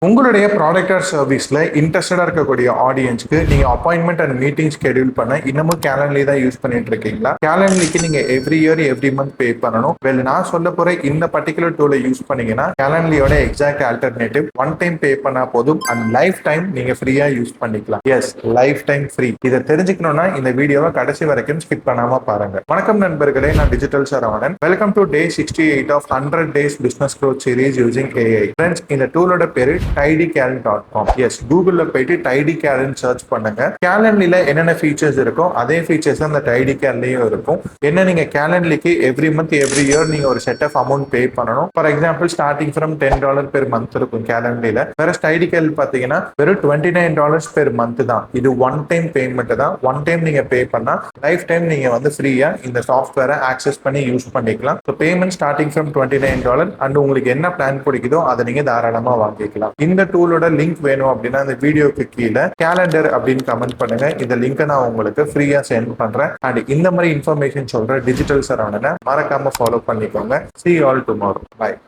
உங்களுடைய product or சர்வீஸ்ல இன்ட்ரெஸ்டடா இருக்கக்கூடிய ஆடியன்ஸ்க்கு நீங்க அப்பாயின்மெண்ட் அண்ட் மீட்டிங் ஸ்கெடியூல் பண்ண இன்னமும் கேலண்ட்லி தான் யூஸ் பண்ணிட்டு இருக்கீங்களா? கேலண்ட்லிக்கு நீங்க every year every month pay பண்ணணும். நான் சொல்ல போற இந்த பர்டிகுலர் டூலை யூஸ் பண்ணீங்கன்னா கேலண்ட்லியோட exact alternative one time pay பண்ணா போதும் அண்ட் லைஃப் டைம் நீங்க ஃப்ரீயா யூஸ் பண்ணிக்கலாம். Yes, lifetime free. இதை தெரிஞ்சுக்கணும்னா இந்த வீடியோவை கடைசி வரைக்கும் ஸ்கிப் பண்ணாம பாருங்க. வணக்கம் நண்பர்களே, நான் digital Saravanan. Welcome to day 68 of 100 days business growth series using AI. Friends, இந்த டூலோட பேரு tidycal.com. எஸ், கூகுள்ல போயிட்டு tidycal சர்ச் பண்ணுங்க. கேலண்ட்லில என்னென்ன ஃபீச்சர்ஸ் இருக்கோ அதே ஃபீச்சர்ஸ் அந்த tidycal-லயும் இருக்கும். என்ன, நீங்க கேலண்ட்லிக்கு எவ்ரி மந்த் எவ்ரி இயர் நீங்க ஒரு செட் ஆஃப் அமௌண்ட் பே பண்ணணும். For example starting from $10 per month இருக்கும் கேலண்ட்லில. வேற tidycal பாத்தீங்கன்னா வெறும் $29 பெர் மந்த் தான். இது ஒன் டைம் பேமெண்ட் தான். ஒன் டைம் நீங்க பே பண்ணா லைஃப் டைம் நீங்க ஃப்ரீயா இந்த சாஃப்ட்வேரை ஆக்சஸ் பண்ணி யூஸ் பண்ணிக்கலாம். பேமெண்ட் ஸ்டார்டிங் ஃப்ரம் $29 அண்ட் உங்களுக்கு என்ன பிளான் பிடிக்குதோ அதை நீங்க தாராளமா வாங்கிக்கலாம். இந்த டூலோட லிங்க் வேணும் அப்படின்னா இந்த வீடியோக்கு கீழே கேலண்டர் அப்படின்னு கமெண்ட் பண்ணுங்க. இந்த லிங்கை நான் உங்களுக்கு ஃப்ரீயா சென்ட் பண்றேன். அண்ட் இந்த மாதிரி இன்ஃபர்மேஷன் சொல்ற டிஜிட்டல் சரவணனை மறக்காம ஃபாலோ பண்ணிக்கோங்க. See you all tomorrow. Bye.